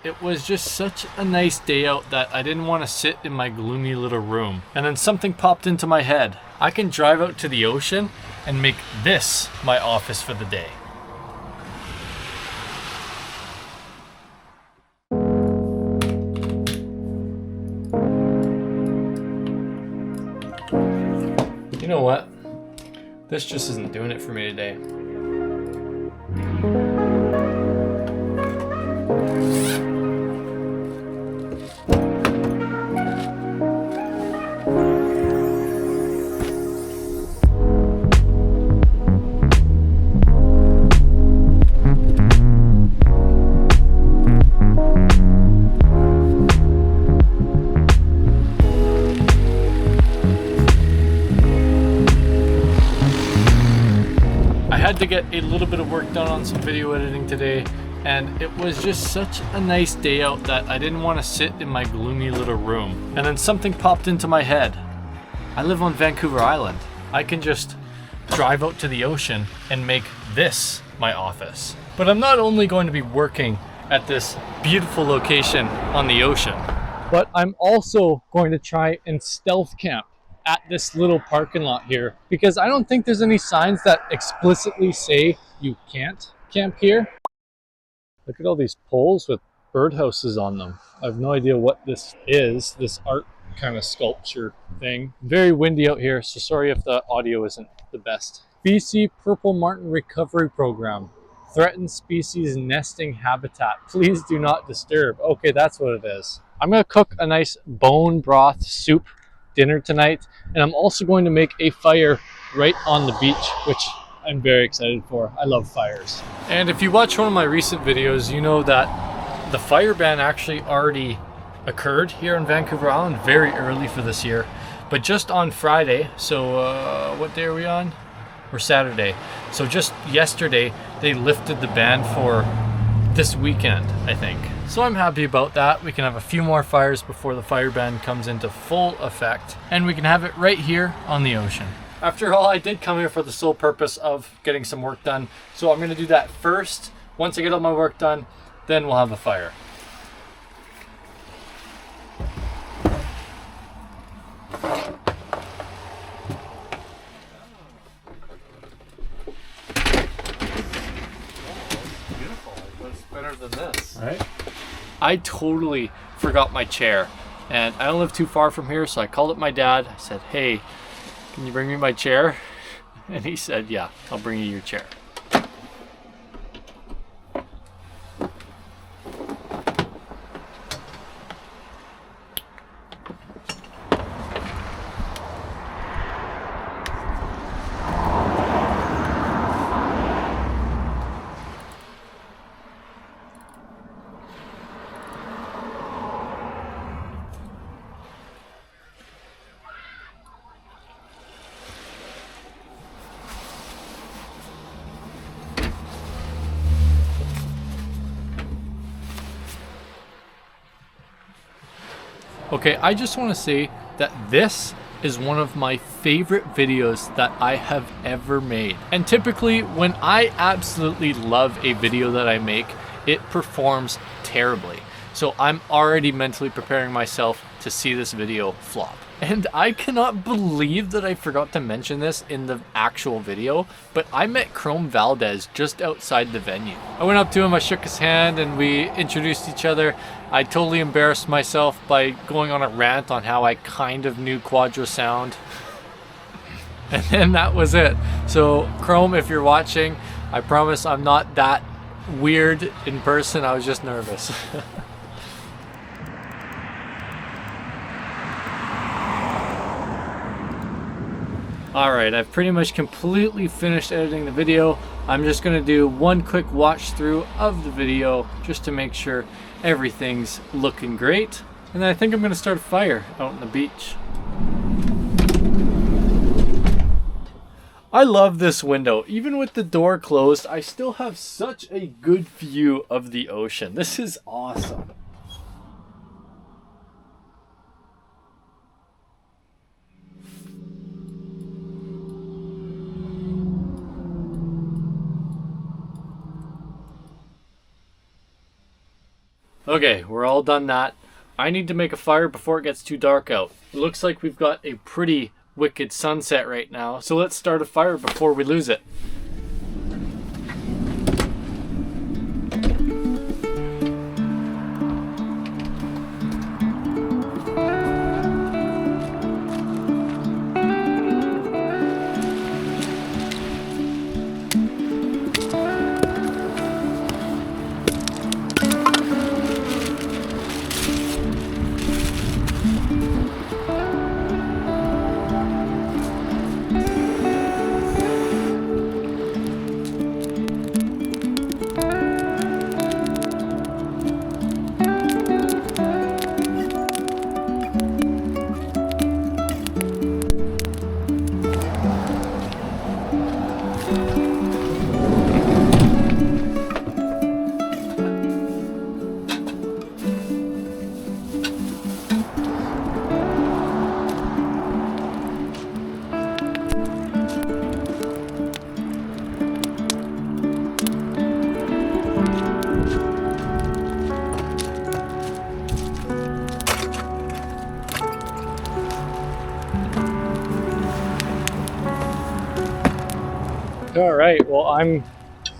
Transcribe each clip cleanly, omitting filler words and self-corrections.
it was just such a nice day out that I didn't want to sit in my gloomy little room. And then something popped into my head. I can drive out to the ocean and make this my office for the day. You know what? This just isn't doing it for me today. To get a little bit of work done on some video editing today, and it was just such a nice day out that I didn't want to sit in my gloomy little room. And then something popped into my head. I live on Vancouver Island. I can just drive out to the ocean and make this my office. But I'm not only going to be working at this beautiful location on the ocean, but I'm also going to try and stealth camp at this little parking lot here, because I don't think there's any signs that explicitly say you can't camp here. Look at all these poles with birdhouses on them. I have no idea what this is, this art kind of sculpture thing. Very windy out here, so sorry if the audio isn't the best. BC Purple Martin Recovery Program. Threatened species nesting habitat. Please do not disturb. Okay, that's what it is. I'm gonna cook a nice bone broth soup dinner tonight, and I'm also going to make a fire right on the beach, which I'm very excited for. I love fires. And if you watch one of my recent videos, you know that the fire ban actually already occurred here in Vancouver Island very early for this year. But just on Friday, so what day are we on? We're Saturday. So just yesterday, they lifted the ban for this weekend, I think. So I'm happy about that. We can have a few more fires before the fire ban comes into full effect, and we can have it right here on the ocean. After all, I did come here for the sole purpose of getting some work done, so I'm going to do that first. Once I get all my work done, then we'll have a fire. Better than this, right? I totally forgot my chair, and I don't live too far from here, so I called up my dad. I said, hey, can you bring me my chair? And he said, yeah, I'll bring you your chair. Okay, I just want to say that this is one of my favorite videos that I have ever made. And typically, when I absolutely love a video that I make, it performs terribly. So I'm already mentally preparing myself to see this video flop. And I cannot believe that I forgot to mention this in the actual video, but I met Chrome Valdez just outside the venue. I went up to him, I shook his hand, and we introduced each other. I totally embarrassed myself by going on a rant on how I kind of knew Quadro sound. And then that was it. So Chrome, if you're watching, I promise I'm not that weird in person. I was just nervous. Alright, I've pretty much completely finished editing the video. I'm just going to do one quick watch through of the video just to make sure everything's looking great. And then I think I'm going to start a fire out on the beach. I love this window. Even with the door closed, I still have such a good view of the ocean. This is awesome. Okay, we're all done that. I need to make a fire before it gets too dark out. It looks like we've got a pretty wicked sunset right now, so let's start a fire before we lose it. All right, well, I'm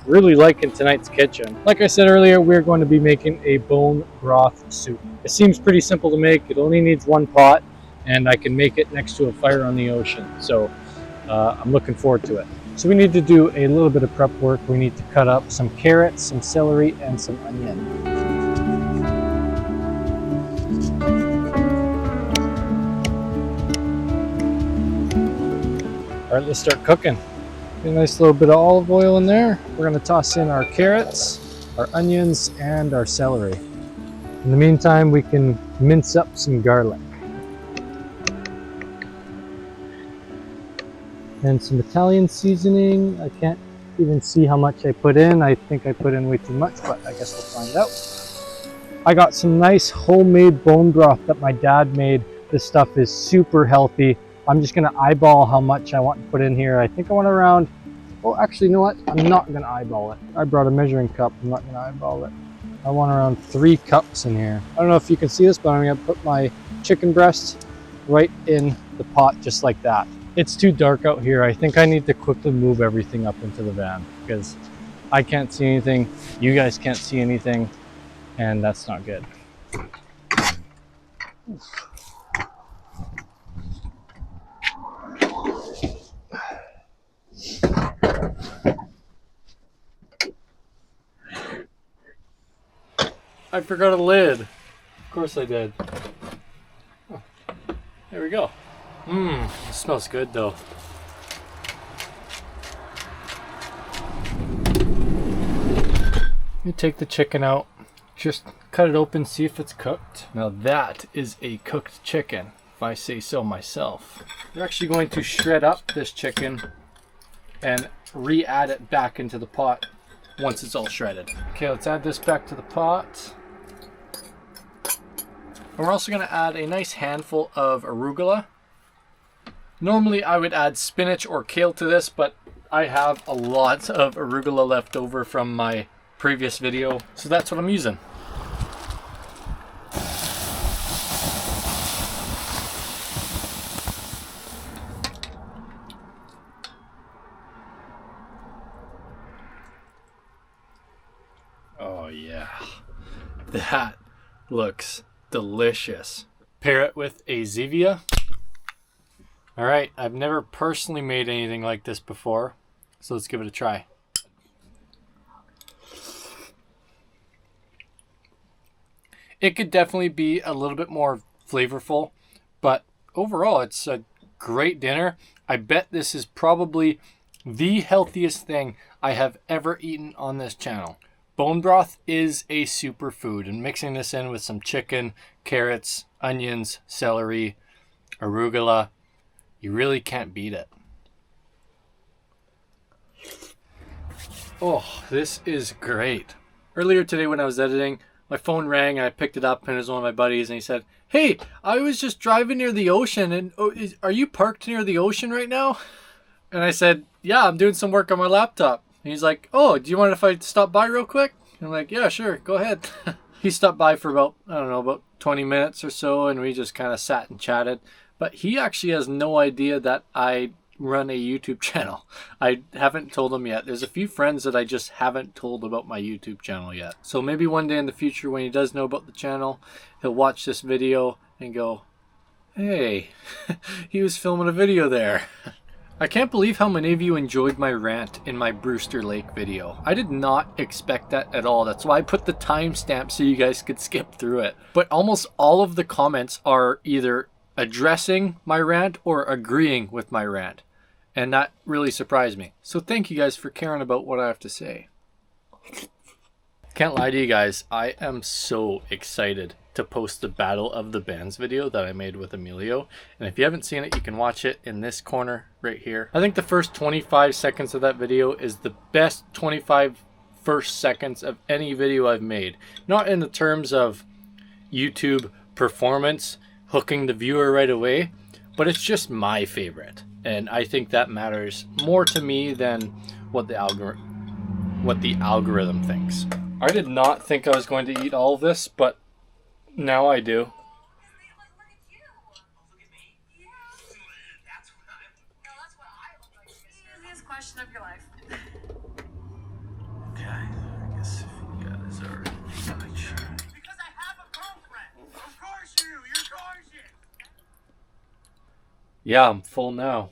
really liking tonight's kitchen. Like I said earlier, we're going to be making a bone broth soup. It seems pretty simple to make. It only needs one pot, and I can make it next to a fire on the ocean. So I'm looking forward to it. So we need to do a little bit of prep work. We need to cut up some carrots, some celery, and some onion. All right, let's start cooking. A nice little bit of olive oil in there. We're going to toss in our carrots, our onions, and our celery. In the meantime, we can mince up some garlic. And some Italian seasoning. I can't even see how much I put in. I think I put in way too much, but I guess we'll find out. I got some nice homemade bone broth that my dad made. This stuff is super healthy. I'm just gonna eyeball how much I want to put in here. I think I want around, oh, actually, you know what? I'm not gonna eyeball it. I brought a measuring cup. I'm not gonna eyeball it. I want around 3 cups in here. I don't know if you can see this, but I'm gonna put my chicken breast right in the pot just like that. It's too dark out here. I think I need to quickly move everything up into the van because I can't see anything. You guys can't see anything, and that's not good. I forgot a lid. Of course I did. Oh, there we go. It smells good though. You take the chicken out, just cut it open, see if it's cooked. Now that is a cooked chicken, if I say so myself. We're actually going to shred up this chicken and re-add it back into the pot once it's all shredded. Okay, let's add this back to the pot. And we're also going to add a nice handful of arugula. Normally I would add spinach or kale to this, but I have a lot of arugula left over from my previous video, so that's what I'm using. Oh yeah, that looks delicious. Pair it with a Zevia. All right, I've never personally made anything like this before, so let's give it a try. It could definitely be a little bit more flavorful, but overall it's a great dinner. I bet this is probably the healthiest thing I have ever eaten on this channel. Bone broth is a superfood, and mixing this in with some chicken, carrots, onions, celery, arugula, you really can't beat it. Oh, this is great. Earlier today when I was editing, my phone rang and I picked it up, and it was one of my buddies, and he said, "Hey, I was just driving near the ocean, and are you parked near the ocean right now?" And I said, "Yeah, I'm doing some work on my laptop." And he's like, "Oh, do you mind if I stop by real quick?" And I'm like, "Yeah, sure, go ahead." He stopped by for about, I don't know, about 20 minutes or so, and we just kind of sat and chatted. But he actually has no idea that I run a YouTube channel. I haven't told him yet. There's a few friends that I just haven't told about my YouTube channel yet. So maybe one day in the future when he does know about the channel, he'll watch this video and go, hey, he was filming a video there. I can't believe how many of you enjoyed my rant in my Brewster Lake video. I did not expect that at all. That's why I put the timestamp so you guys could skip through it. But almost all of the comments are either addressing my rant or agreeing with my rant. And that really surprised me. So thank you guys for caring about what I have to say. Can't lie to you guys, I am so excited to post the Battle of the Bands video that I made with Emilio. And if you haven't seen it, you can watch it in this corner right here. I think the first 25 seconds of that video is the best 25 first seconds of any video I've made. Not in the terms of YouTube performance, hooking the viewer right away, but it's just my favorite. And I think that matters more to me than what the algorithm thinks. I did not think I was going to eat all of this, but now I do. Easiest question of your life. Okay, I guess if you guys are sure. Because I have a girlfriend. Of course you're gorgeous. Yeah, I'm full now.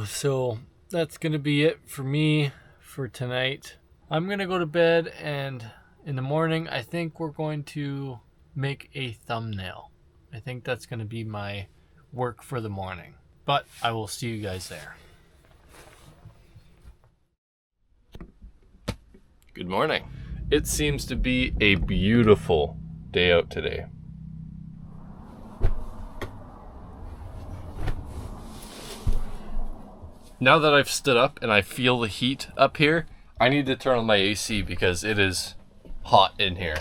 So that's gonna be it for me for tonight. I'm gonna go to bed, and in the morning I think we're going to make a thumbnail. I think that's gonna be my work for the morning, but I will see you guys there. Good morning. It seems to be a beautiful day out today. Now that I've stood up and I feel the heat up here, I need to turn on my AC because it is hot in here.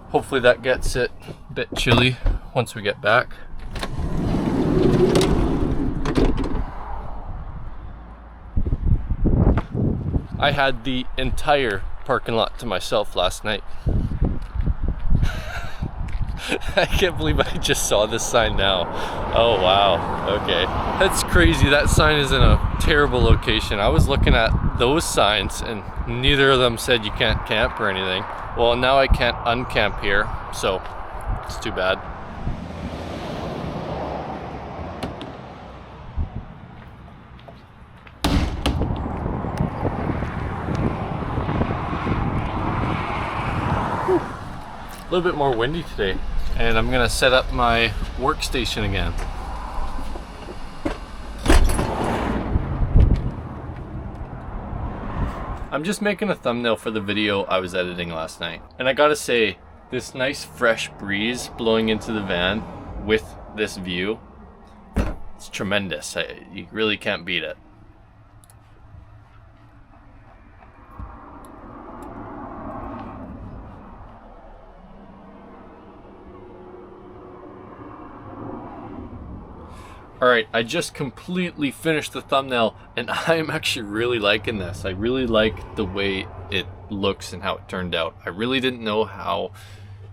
Hopefully that gets it a bit chilly once we get back. I had the entire parking lot to myself last night. I can't believe I just saw this sign now. Oh wow, okay. That's crazy, that sign is in a terrible location. I was looking at those signs and neither of them said you can't camp or anything. Well, now I can't uncamp here, so it's too bad. A little bit more windy today, and I'm gonna set up my workstation again. I'm just making a thumbnail for the video I was editing last night, and I gotta say, this nice fresh breeze blowing into the van with this view, it's tremendous. You really can't beat it. Alright, I just completely finished the thumbnail and I'm actually really liking this. I really like the way it looks and how it turned out. I really didn't know how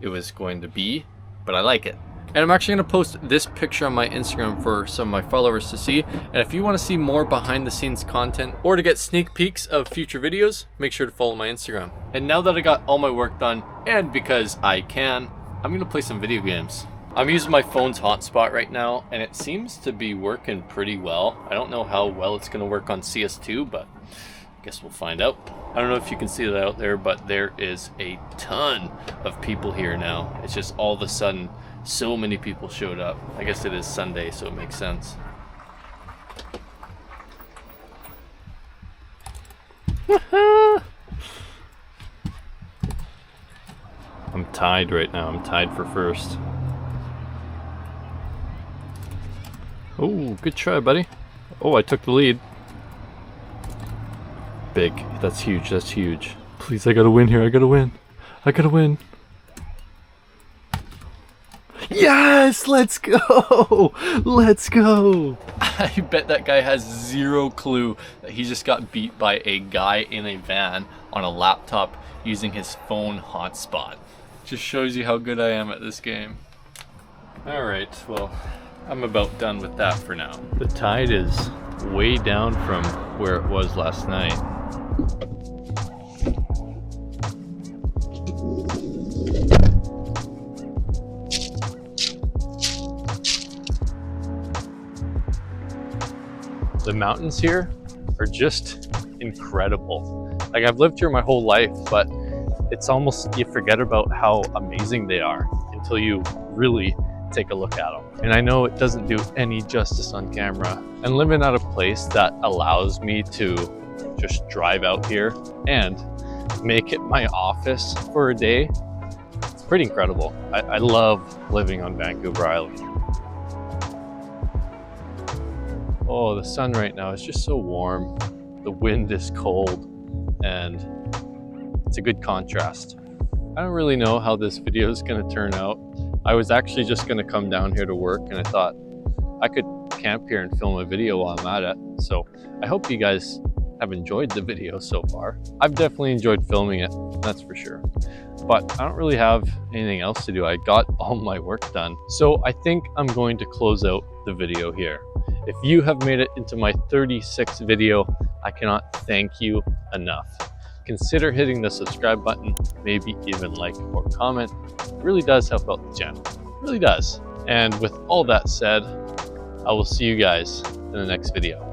it was going to be, but I like it. And I'm actually going to post this picture on my Instagram for some of my followers to see. And if you want to see more behind the scenes content or to get sneak peeks of future videos, make sure to follow my Instagram. And now that I got all my work done, and because I can, I'm going to play some video games. I'm using my phone's hotspot right now, and it seems to be working pretty well. I don't know how well it's going to work on CS2, but I guess we'll find out. I don't know if you can see that out there, but there is a ton of people here now. It's just all of a sudden, so many people showed up. I guess it is Sunday, so it makes sense. I'm tied right now. I'm tied for first. Oh, good try, buddy. Oh, I took the lead. big. That's huge. That's huge. Please, I gotta win here. I gotta win. I gotta win. Yes, let's go. Let's go. I bet that guy has zero clue that he just got beat by a guy in a van on a laptop using his phone hotspot. Just shows you how good I am at this game. All right, well, I'm about done with that for now. The tide is way down from where it was last night. The mountains here are just incredible. Like, I've lived here my whole life, but it's almost, you forget about how amazing they are until you really take a look at them. And I know it doesn't do any justice on camera. And living at a place that allows me to just drive out here and make it my office for a day, it's pretty incredible. I love living on Vancouver Island. Oh, the sun right now is just so warm. The wind is cold and it's a good contrast. I don't really know how this video is going to turn out. I was actually just going to come down here to work and I thought I could camp here and film a video while I'm at it. So I hope you guys have enjoyed the video so far. I've definitely enjoyed filming it, that's for sure. But I don't really have anything else to do. I got all my work done. So I think I'm going to close out the video here. If you have made it into my 36th video, I cannot thank you enough. Consider hitting the subscribe button, maybe even like or comment. It really does help out the channel, it really does. And with all that said, I will see you guys in the next video.